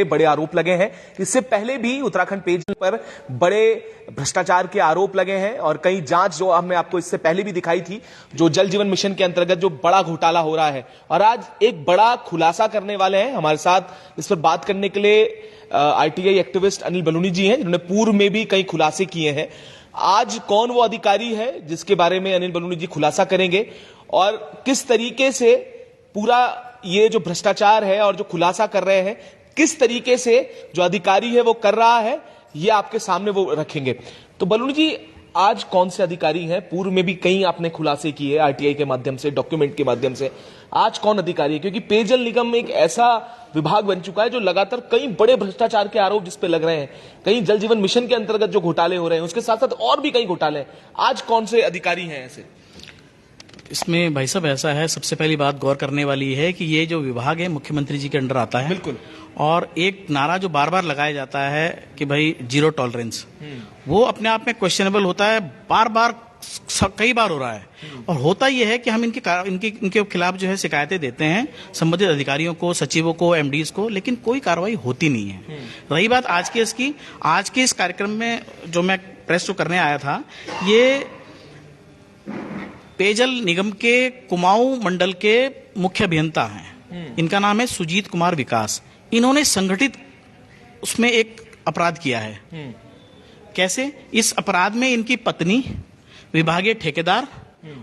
बड़े आरोप लगे हैं। इससे पहले भी उत्तराखंड पेयजल पर बड़े भ्रष्टाचार के आरोप लगे हैं और कई जांच जो हमने आपको इससे पहले भी दिखाई थी, जो जल जीवन मिशन के अंतर्गत जो बड़ा घोटाला हो रहा है। और आज एक बड़ा खुलासा करने वाले हैं। हमारे साथ इस पर बात करने के लिए आरटीआई एक्टिविस्ट अनिल बलूनी जी हैं, जिन्होंने पूर्व में भी कई खुलासे किए हैं। आज कौन वो अधिकारी है जिसके बारे में अनिल बलूनी जी खुलासा करेंगे और किस तरीके से पूरा ये जो भ्रष्टाचार है और जो खुलासा कर रहे हैं, किस तरीके से जो अधिकारी है वो कर रहा है, ये आपके सामने वो रखेंगे। तो बलूनी जी, आज कौन से अधिकारी हैं? पूर्व में भी कई आपने खुलासे किए आरटीआई के माध्यम से, डॉक्यूमेंट के माध्यम से। आज कौन अधिकारी है? क्योंकि पेयजल निगम एक ऐसा विभाग बन चुका है जो लगातार कई बड़े भ्रष्टाचार के आरोप जिस पे लग रहे हैं, कई जल जीवन मिशन के अंतर्गत जो घोटाले हो रहे हैं, उसके साथ साथ और भी कई घोटाले हैं। आज कौन से अधिकारी हैं ऐसे? इसमें भाई साहब ऐसा है, सबसे पहली बात गौर करने वाली है कि ये जो विभाग है मुख्यमंत्री जी के अंडर आता है। बिल्कुल। और एक नारा जो बार बार लगाया जाता है कि भाई जीरो टॉलरेंस, वो अपने आप में क्वेश्चनेबल होता है। बार बार कई बार हो रहा है। और होता यह है कि हम इनके खिलाफ जो है शिकायतें देते हैं संबंधित अधिकारियों को, सचिवों को, एमडीज को, लेकिन कोई कार्रवाई होती नहीं है। रही बात आज के इस कार्यक्रम में जो मैं प्रेस शो करने आया था, ये पेयजल निगम के कुमाऊं मंडल के मुख्य अभियंता हैं। इनका नाम है सुजीत कुमार विकास। इन्होंने संगठित उसमें एक अपराध किया है। कैसे? इस अपराध में इनकी पत्नी, विभागीय ठेकेदार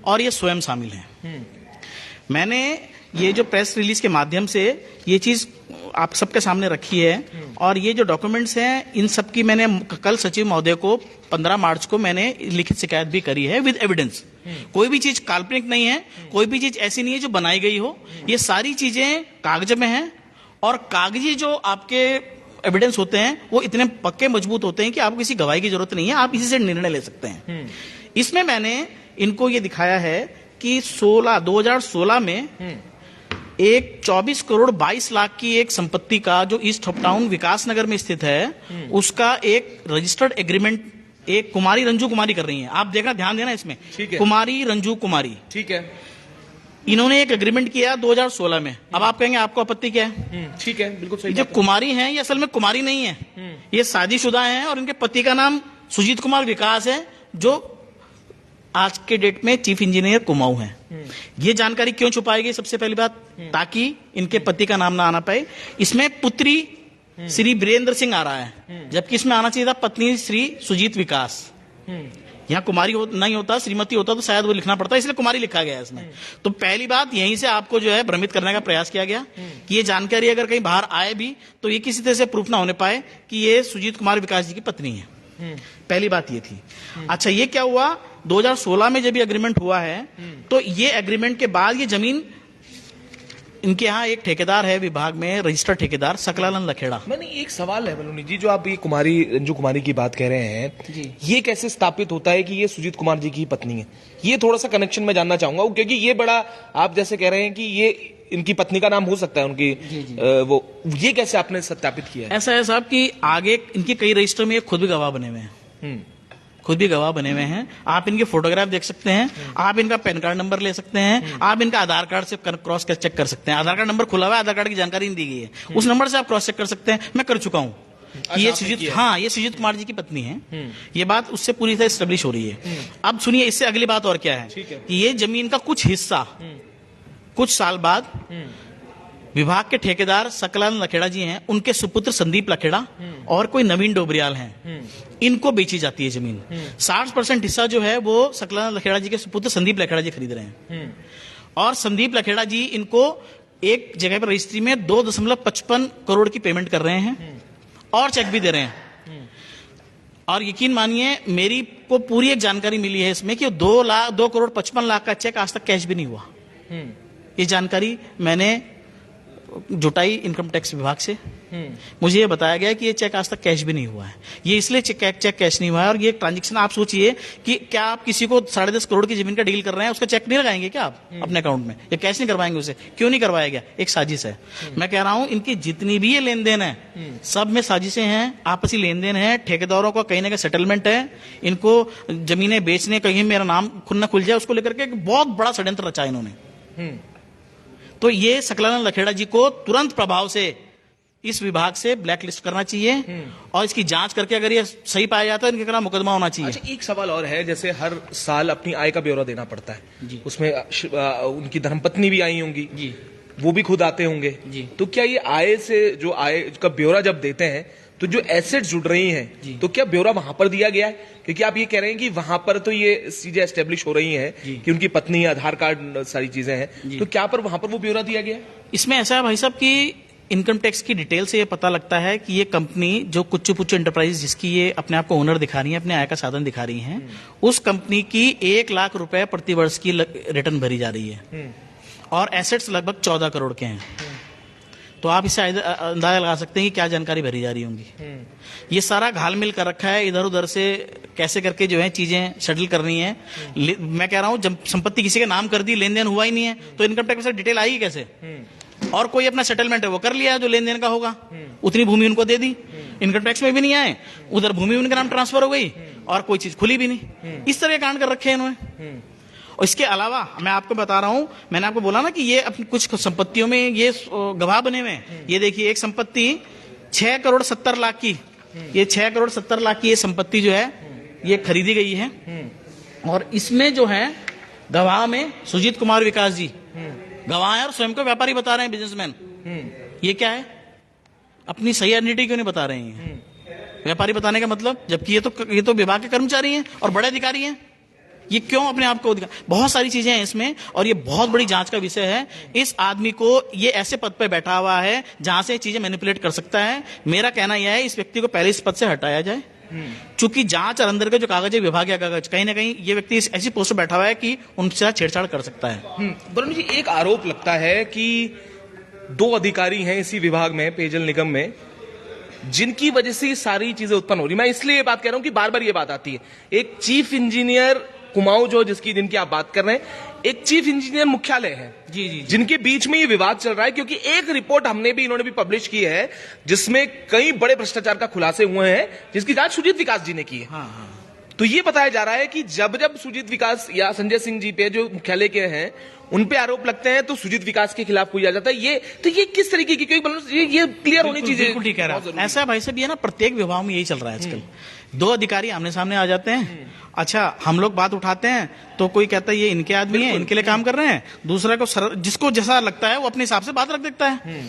और ये स्वयं शामिल हैं। मैंने ये जो प्रेस रिलीज के माध्यम से ये चीज आप सबके सामने रखी है और ये जो डॉक्यूमेंट्स हैं, इन सब की मैंने कल सचिव महोदय को 15 मार्च को मैंने लिखित शिकायत भी करी है विद एविडेंस। कोई भी चीज काल्पनिक नहीं है, कोई भी चीज ऐसी नहीं है जो बनाई गई हो। ये सारी चीजें कागज में हैं और कागजी जो आपके एविडेंस होते हैं वो इतने पक्के मजबूत होते हैं कि आपको किसी गवाही की जरूरत नहीं है, आप इसी से निर्णय ले सकते हैं। इसमें मैंने इनको ये दिखाया है कि 2016 में एक 24 करोड़ 22 लाख की एक संपत्ति का जो ईस्ट टाउन विकास नगर में स्थित है, उसका एक रजिस्टर्ड एग्रीमेंट एक कुमारी रंजू कुमारी कर रही है। आप देखना, ध्यान देना इसमें, कुमारी रंजू कुमारी, ठीक है। इन्होंने एक एग्रीमेंट किया 2016 में। अब आप कहेंगे आपको आपत्ति क्या है? ठीक है, बिल्कुल सही। जो कुमारी हैं ये असल में कुमारी नहीं है, ये शादीशुदा हैं और इनके पति का नाम सुजीत कुमार विकास है, जो आज के डेट में चीफ इंजीनियर कुमाऊं है। ये जानकारी क्यों छुपाई गई? सबसे पहली बात, ताकि इनके पति का नाम ना आना पाए। इसमें पुत्री श्री वीरेंद्र सिंह आ रहा है, जबकि इसमें आना चाहिए था पत्नी श्री सुजीत विकास। यहाँ कुमारी नहीं होता, श्रीमती होता तो शायद वो लिखना पड़ता, इसलिए कुमारी लिखा गया है इसमें। तो पहली बात यहीं से आपको जो है भ्रमित करने का प्रयास किया गया कि ये जानकारी अगर कहीं बाहर आए भी तो ये किसी तरह से प्रूफ ना होने पाए कि ये सुजीत कुमार विकास जी की पत्नी है। पहली बात ये थी। अच्छा, ये क्या हुआ? 2016 में जब ये एग्रीमेंट हुआ है तो ये एग्रीमेंट के बाद ये जमीन, इनके यहाँ एक ठेकेदार है विभाग में, रजिस्टर्ड ठेकेदार सकलानंद लखेड़ा। मैंने एक सवाल है बलूनी जी, जो आप ये कुमारी रंजू कुमारी की बात कह रहे हैं जी, ये कैसे स्थापित होता है कि ये सुजीत कुमार जी की पत्नी है? ये थोड़ा सा कनेक्शन में जानना चाहूंगा, क्योंकि ये बड़ा, आप जैसे कह रहे हैं कि ये इनकी पत्नी का नाम हो सकता है उनकी, वो ये कैसे आपने सत्यापित किया है? ऐसा है साहब कि आगे इनके कई रजिस्टर में खुद भी गवाह बने हुए हैं, खुद भी गवाह बने हुए हैं। आप इनके फोटोग्राफ देख सकते हैं, आप इनका पैन कार्ड नंबर ले सकते हैं, आप इनका आधार कार्ड से क्रॉस चेक कर सकते हैं। आधार कार्ड नंबर खुला हुआ है, आधार कार्ड की जानकारी नहीं दी गई है, उस नंबर से आप क्रॉस चेक कर सकते हैं। मैं कर चुका हूँ। ये सुजीत, हाँ, ये सुजीत कुमार जी की पत्नी है। ये बात उससे पूरी तरह एस्टेब्लिश हो रही है। अब सुनिए, इससे अगली बात और क्या है कि ये जमीन का कुछ हिस्सा कुछ साल बाद विभाग के ठेकेदार सकलानंद लखेड़ा जी हैं, उनके सुपुत्र संदीप लखेड़ा और कोई नवीन डोबरियाल हैं, इनको बेची जाती है जमीन। 60% हिस्सा जो है वो सकलानंद लखेड़ा जी के सुपुत्र संदीप लखेड़ा जी खरीद रहे हैं। और संदीप लखेड़ा जी इनको एक जगह पर रजिस्ट्री में 2.55 करोड़ की पेमेंट कर रहे हैं और चेक भी दे रहे हैं। और यकीन मानिए, मेरी को पूरी एक जानकारी मिली है इसमें कि 2 करोड़ 55 लाख का चेक आज तक कैश भी नहीं हुआ। ये जानकारी मैंने जुटाई इनकम टैक्स विभाग से। मुझे ये बताया गया कि ये चेक आज तक कैश भी नहीं हुआ है। ये इसलिए चेक कैश नहीं हुआ है। और ये ट्रांजैक्शन, आप सोचिए कि क्या आप किसी को 10.5 करोड़ की जमीन का डील कर रहे हैं, उसका चेक नहीं लगाएंगे क्या आप अपने अकाउंट में? या कैश नहीं करवाएंगे उसे? क्यों नहीं करवाया गया? एक साजिश है। मैं कह रहा हूं, इनकी जितनी भी ये लेन देन है, सब में साजिशें हैं, आपसी लेन देन है, ठेकेदारों का कहीं ना कहीं सेटलमेंट है, इनको जमीनें बेचने, कहीं मेरा नाम खुद न खुल जाए उसको लेकर के एक बहुत बड़ा षड्यंत्र रचा इन्होंने। तो ये सकलानंद लखेड़ा जी को तुरंत प्रभाव से इस विभाग से ब्लैक लिस्ट करना चाहिए और इसकी जांच करके अगर ये सही पाया जाता है इनके खिलाफ मुकदमा होना चाहिए। अच्छा, एक सवाल और है, जैसे हर साल अपनी आय का ब्यौरा देना पड़ता है जी। उसमें उनकी धर्मपत्नी भी आई होंगी जी, वो भी खुद आते होंगे जी। तो क्या ये आय से जो आय का ब्यौरा जब देते हैं तो जो एसेट्स जुड़ रही हैं तो क्या ब्यौरा वहां पर दिया गया है? क्योंकि आप ये कह रहे हैं कि वहां पर तो ये चीजें एस्टेब्लिश हो रही हैं कि उनकी पत्नी, आधार कार्ड, सारी चीजें हैं, तो क्या पर वहां पर वो ब्यौरा दिया गया है? इसमें ऐसा है भाई साहब कि इनकम टैक्स की डिटेल से ये पता लगता है कि ये कंपनी जो कुच्चू पुच्चू एंटरप्राइज जिसकी ये अपने आप को ओनर दिखा रही है, अपने आय का साधन दिखा रही हैं, उस कंपनी की 1 लाख रुपए प्रति वर्ष की रिटर्न भरी जा रही है और एसेट्स लगभग 14 करोड़ के हैं। तो आप इससे अंदाजा लगा सकते हैं कि क्या जानकारी भरी जा रही होंगी। ये सारा घालमिल कर रखा है, इधर उधर से कैसे करके जो है चीजें शटल करनी है। मैं कह रहा हूं जब संपत्ति किसी के नाम कर दी, लेन देन हुआ ही नहीं है, तो इनकम टैक्स में डिटेल आएगी कैसे? और कोई अपना सेटलमेंट है वो कर लिया जो लेन देन का होगा, उतनी भूमि उनको दे दी, इनकम टैक्स में भी नहीं आए, उधर भूमि उनके नाम ट्रांसफर हो गई और कोई चीज खुली भी नहीं। इस तरह कांड कर रखे हैं इन्होंने। और इसके अलावा मैं आपको बता रहा हूं, मैंने आपको बोला ना कि ये अपनी कुछ संपत्तियों में ये गवाह बने हुए हैं। ये देखिए एक संपत्ति 6 करोड़ 70 लाख की, ये 6 करोड़ 70 लाख की ये संपत्ति जो है ये खरीदी गई है और इसमें जो है गवाह में सुजीत कुमार विकास जी गवाह है और स्वयं को व्यापारी बता रहे हैं, बिजनेसमैन। ये क्या है? अपनी सही आइडेंटिटी क्यों नहीं बता रहे हैं? व्यापारी बताने का मतलब, जबकि ये तो विभाग के कर्मचारी हैं और बड़े अधिकारी हैं, ये क्यों अपने आप को बहुत सारी चीजें हैं इसमें और ये बहुत बड़ी जांच का विषय है। इस आदमी को ये ऐसे पद पे बैठा हुआ है जहां से चीजें मैनिपुलेट कर सकता है। मेरा कहना यह है इस व्यक्ति को पहले इस पद से हटाया जाए, चूंकि जांच और अंदर के जो कागज है, विभागीय कागज, कहीं ना कहीं ये व्यक्ति ऐसी पोस्ट पर बैठा हुआ है कि उनसे छेड़छाड़ कर सकता है। वरुण जी, एक आरोप लगता है कि 2 अधिकारी हैं इसी विभाग में, पेयजल निगम में, जिनकी वजह से ये सारी चीजें उत्पन्न हो रही। मैं इसलिए ये बात कह रहा हूं कि बार बार ये बात आती है। एक चीफ इंजीनियर कुमाऊं जो जिनकी आप बात कर रहे हैं, एक चीफ इंजीनियर मुख्यालय है जी, जिनके बीच में ये विवाद चल रहा है, क्योंकि एक रिपोर्ट इन्होंने भी पब्लिश की है जिसमें कई बड़े भ्रष्टाचार का खुलासे हुए हैं, जिसकी जांच सुजीत विकास जी ने की है। तो ये बताया जा रहा है कि जब सुजीत विकास या संजय सिंह जी पे जो मुख्यालय के हैं उन पे आरोप लगते हैं तो सुजीत विकास के खिलाफ कोई आ जाता है। ये किस तरीके की, ये क्लियर होनी चाहिए। बिल्कुल ठीक कह रहा है। ऐसा भाई साहब ये ना प्रत्येक विभाग में यही चल रहा है आजकल। 2 अधिकारी आमने सामने आ जाते हैं, अच्छा हम लोग बात उठाते हैं तो कोई कहता है ये इनके आदमी है, इनके लिए काम कर रहे हैं, दूसरा को जिसको जैसा लगता है वो अपने हिसाब से बात रख देता है।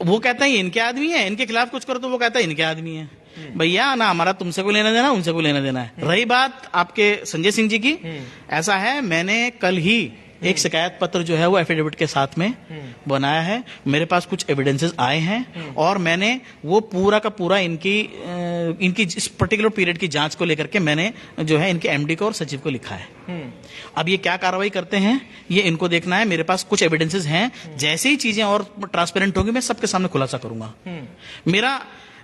वो कहता है ये इनके आदमी है, इनके खिलाफ कुछ करो तो वो कहता है इनके आदमी है। भैया ना हमारा तुमसे कोई लेना देना, उनसे कोई लेना देना है। रही बात आपके संजय सिंह जी की, ऐसा है मैंने कल ही एक शिकायत पत्र जो है वो एफिडेविट के साथ में बनाया है। मेरे पास कुछ एविडेंसेस आए हैं और मैंने वो पूरा का पूरा इनकी इस पर्टिकुलर पीरियड की जांच को लेकर के मैंने जो है इनके एमडी को और सचिव को लिखा है। अब ये क्या कार्रवाई करते हैं ये इनको देखना है। मेरे पास कुछ एविडेंसेस हैं, जैसे ही चीजें और ट्रांसपेरेंट होंगी मैं सबके सामने खुलासा करूंगा। मेरा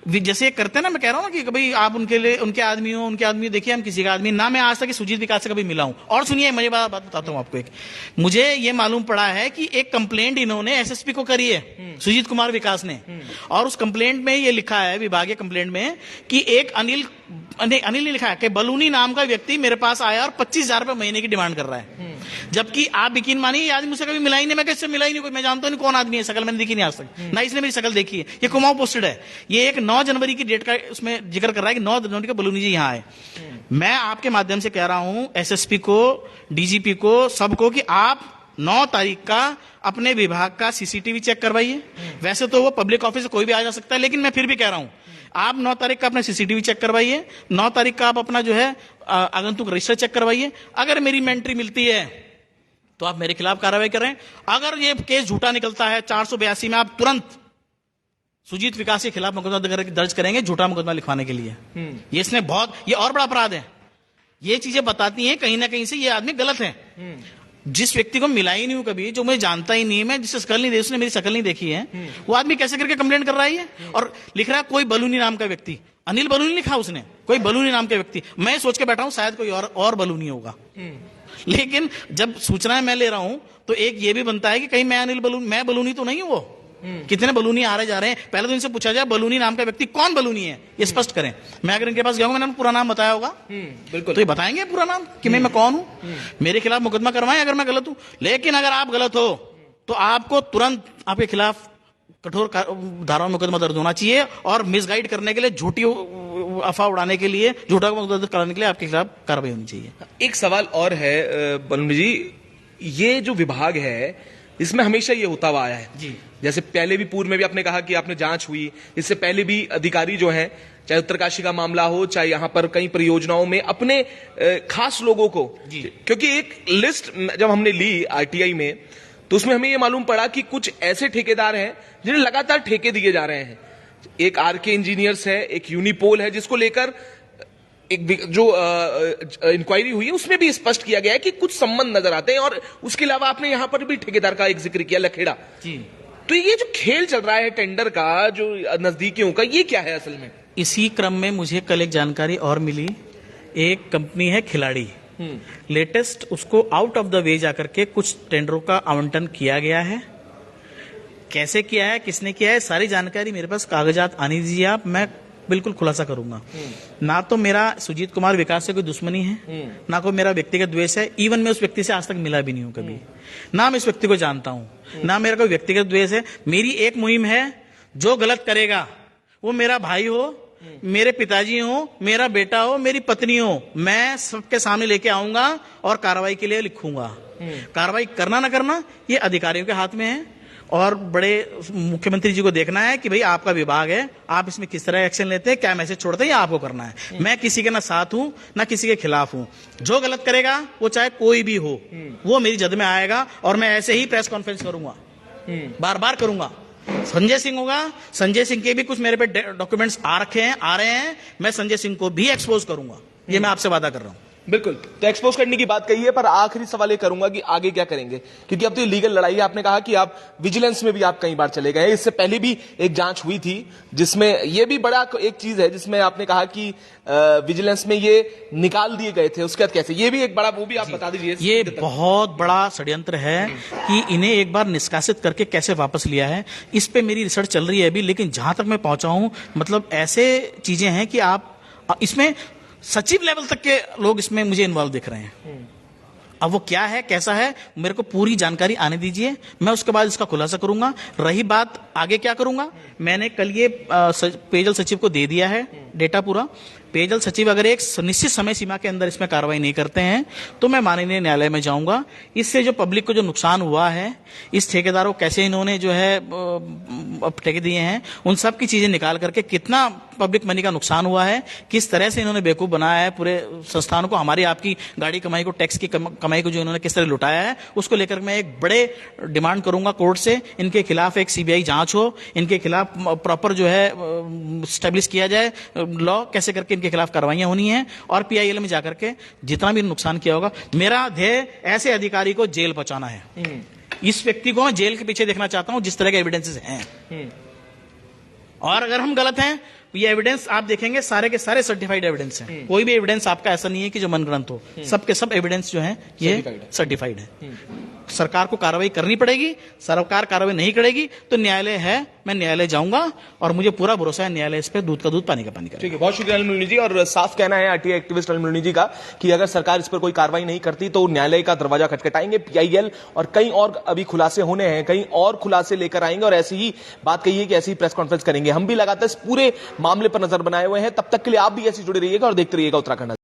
जैसे करते हैं ना, मैं कह रहा हूं ना कि भाई आप उनके आदमी हो, उनके आदमी, देखिए हम किसी का आदमी ना, मैं आज तक सुजीत विकास से कभी मिला हूं। और सुनिए मुझे बात बताता हूं आपको, मुझे ये मालूम पड़ा है कि एक कंप्लेंट इन्होंने एसएसपी को करी है सुजीत कुमार विकास ने, और उस कंप्लेंट में ये लिखा है, विभागीय कंप्लेंट में, कि एक अनिल ने लिखा है कि बलूनी नाम का व्यक्ति मेरे पास आया और 25,000 रुपए महीने की डिमांड कर रहा है। जबकि आप यकीन मानिए ये आदमी मुझसे कभी मिला ही नहीं, मैं किससे मिला ही नहीं, कोई मैं जानता नहीं कौन आदमी है, शकल मैंने देखी नहीं आज तक, ना इसने मेरी शकल देखी है। ये कुमाऊं पोस्टेड है, ये एक 9 जनवरी की डेट का उसमें जिक्र कर रहा है कि 9 जनवरी को बलूनी जी यहाँ आए। मैं आपके माध्यम से कह रहा हूं एसएसपी को, डीजीपी को, सबको कि आप 9 तारीख का अपने विभाग का सीसीटीवी चेक करवाइए। वैसे तो वो पब्लिक ऑफिस से कोई भी आ जा सकता है, लेकिन मैं फिर भी कह रहा हूं आप 9 तारीख का अपना सीसीटीवी चेक करवाइए, 9 तारीख का आप अपना जो है आगंतुक रजिस्टर चेक करवाइए। अगर मेरी मेंट्री मिलती है तो आप मेरे खिलाफ कार्रवाई करें। अगर ये केस झूठा निकलता है 482 में, आप तुरंत सुजीत विकास के खिलाफ मुकदमा दर्ज करेंगे झूठा मुकदमा लिखवाने के लिए। ये और बड़ा अपराध है। ये चीजें बताती हैं कहीं ना कहीं से ये आदमी गलत है। जिस व्यक्ति को मिला ही नहीं हूं कभी, जो मुझे जानता ही नहीं है, मैं जिससे शकल नहीं देखी, उसने मेरी शकल नहीं देखी है, वो आदमी कैसे करके कंप्लेंट कर रहा है और लिख रहा है कोई बलूनी नाम का व्यक्ति। अनिल बलूनी लिखा उसने, कोई बलूनी नाम का व्यक्ति। मैं सोच के बैठा हूं शायद कोई और बलूनी होगा, लेकिन जब सूचनाएं मैं ले रहा हूं तो एक ये भी बनता है कि कहीं मैं बलूनी तो नहीं हूं। वो कितने बलूनी आ रहे जा रहे हैं, पहले तो इनसे पूछा जाए बलूनी नाम का व्यक्ति कौन बलूनी है, ये स्पष्ट करें। मैं अगर इनके पास गया हूं, मैंने पूरा नाम बताया होगा, बिल्कुल, तो ये बताएंगे पूरा नाम कि मैं कौन हूं, मेरे खिलाफ मुकदमा करवाएं अगर मैं गलत हूं। लेकिन अगर आप गलत हो तो आपको तुरंत आपके खिलाफ कठोर धाराओं में मुकदमा दर्ज होना चाहिए और मिसगाइड करने के लिए, झूठी अफवाह उड़ाने के लिए, झूठा मुकदमा दर्ज कराने के लिए आपके खिलाफ कार्रवाई होनी चाहिए। एक सवाल और है बलूनी जी, ये जो विभाग है इसमें हमेशा ये होता हुआ आया है जी। जैसे पहले भी पूर्व में भी आपने कहा कि आपने जांच हुई, इससे पहले भी अधिकारी जो हैं, चाहे उत्तरकाशी का मामला हो, चाहे यहां पर कई परियोजनाओं में अपने खास लोगों को, क्योंकि एक लिस्ट जब हमने ली आरटीआई में तो उसमें हमें यह मालूम पड़ा कि कुछ ऐसे ठेकेदार हैं जिन्हें लगातार ठेके दिए जा रहे हैं। एक आरके इंजीनियर्स है, एक यूनिपोल है, जिसको लेकर एक जो इंक्वायरी हुई है उसमें भी स्पष्ट किया गया है कि कुछ संबंध नजर आते हैं। और उसके अलावा आपने यहां पर भी ठेकेदार का एक जिक्र किया, लखेड़ा जी। तो ये जो खेल चल रहा है टेंडर का, जो नजदीकियों का, ये क्या है असल में? इसी क्रम में मुझे कल एक जानकारी और मिली, एक कंपनी है खिलाड़ी, लेटेस्ट, उसको आउट ऑफ द वे जाकर के कुछ टेंडरों का आवंटन किया गया है। कैसे किया है, किसने किया है, सारी जानकारी मेरे पास कागजात आने दीजिए आप, मैं बिल्कुल खुलासा करूंगा। ना तो मेरा सुजीत कुमार विकास से कोई दुश्मनी है, ना कोई मेरा व्यक्तिगत द्वेष है, इवन मैं उस व्यक्ति से आज तक मिला भी नहीं हूं कभी, ना मैं इस व्यक्ति को जानता हूं, ना मेरा कोई व्यक्तिगत द्वेष है। मेरी एक मुहिम है, जो गलत करेगा वो मेरा भाई हो, मेरे पिताजी हो, मेरा बेटा हो, मेरी पत्नी हो, मैं सबके सामने लेके आऊंगा और कार्रवाई के लिए लिखूंगा। कार्रवाई करना ना करना ये अधिकारियों के हाथ में है और बड़े मुख्यमंत्री जी को देखना है कि भाई आपका विभाग है, आप इसमें किस तरह एक्शन लेते हैं, क्या मैसेज छोड़ते हैं, ये आपको करना है। मैं किसी के ना साथ हूं ना किसी के खिलाफ हूं। जो गलत करेगा वो चाहे कोई भी हो, वो मेरी जद में आएगा और मैं ऐसे ही प्रेस कॉन्फ्रेंस करूंगा, बार बार करूंगा। संजय सिंह होगा, संजय सिंह के भी कुछ मेरे पे डॉक्यूमेंट्स आ रहे हैं, मैं संजय सिंह को भी एक्सपोज करूंगा, ये मैं आपसे वादा कर रहा हूं। बिल्कुल, तो एक्सपोज करने की बात कही है, पर आखिरी सवाल ये करूंगा कि आगे क्या करेंगे, क्योंकि अब तो ये लीगल लड़ाई है। आपने कहा कि आप विजिलेंस में भी आप कई बार चले गए, इससे पहले भी एक जांच हुई थी जिसमें ये भी बड़ा एक चीज है जिसमें आपने कहा कि विजिलेंस में ये निकाल दिए गए थे, उसके बाद कैसे, ये भी एक बड़ा, वो भी आप बता दीजिए। ये बहुत बड़ा षड्यंत्र है कि इन्हें एक बार निष्कासित करके कैसे वापस लिया है, इस पे मेरी रिसर्च चल रही है अभी, लेकिन जहां तक मैं पहुंचा हूं, मतलब ऐसे चीजें हैं कि आप इसमें सचिव लेवल तक के लोग इसमें मुझे इन्वॉल्व दिख रहे हैं। अब वो क्या है, कैसा है, मेरे को पूरी जानकारी आने दीजिए, मैं उसके बाद इसका खुलासा करूंगा। रही बात आगे क्या करूंगा, मैंने कल ये पेयजल सचिव को दे दिया है डेटा पूरा। पेयजल सचिव अगर एक निश्चित समय सीमा के अंदर इसमें कार्रवाई नहीं करते हैं तो मैं माननीय न्यायालय में जाऊंगा। इससे जो पब्लिक को जो नुकसान हुआ है, इस ठेकेदारों को कैसे इन्होंने जो है ठेके दिए हैं, उन सब की चीजें निकाल करके कितना पब्लिक मनी का नुकसान हुआ है, किस तरह से इन्होंने बेवकूफ बनाया है पूरे संस्थान को, हमारी आपकी गाड़ी कमाई को, टैक्स की कमाई को जो इन्होंने किस तरह लुटाया है, उसको लेकर मैं एक बड़े डिमांड करूंगा कोर्ट से। इनके खिलाफ एक सीबीआई जांच हो, इनके खिलाफ प्रॉपर जो है स्टैब्लिश किया जाए लॉ, कैसे करके इनके खिलाफ कार्रवाइयां होनी है और पीआईएल में जाकर के जितना भी नुकसान किया होगा। मेरा ध्येय ऐसे अधिकारी को जेल पहुंचाना है। इस व्यक्ति को मैं जेल के पीछे देखना चाहता हूं जिस तरह के एविडेंसेस हैं, और अगर हम गलत हैं, ये एविडेंस आप देखेंगे सारे के सारे सर्टिफाइड एविडेंस हैं। कोई भी एविडेंस आपका ऐसा नहीं है कि जो मनगढ़ंत हो, सबके सब एविडेंस जो हैं ये सर्टिफाइड है। सरकार को कार्रवाई करनी पड़ेगी, सरकार कार्रवाई नहीं करेगी तो न्यायालय है, मैं न्यायालय जाऊंगा और मुझे पूरा भरोसा है न्यायालय इस पे दूध का दूध पानी का पानी करेगा। ठीक है, बहुत शुक्रिया अनिल मुनि जी। और साफ कहना है आरटीआई एक्टिविस्ट अनिल मुनि जी का कि अगर सरकार इस पर कोई कार्रवाई नहीं करती तो न्यायालय का दरवाजा खटखटाएंगे। पीआईएल और कई और अभी खुलासे होने हैं, कई और खुलासे लेकर आएंगे और ऐसी ही बात कही है कि ऐसी ही प्रेस कॉन्फ्रेंस करेंगे। हम भी लगातार इस पूरे मामले पर नजर बनाए हुए हैं। तब तक के लिए आप भी ऐसे जुड़े रहिएगा और देखते रहिएगा उत्तराखंड।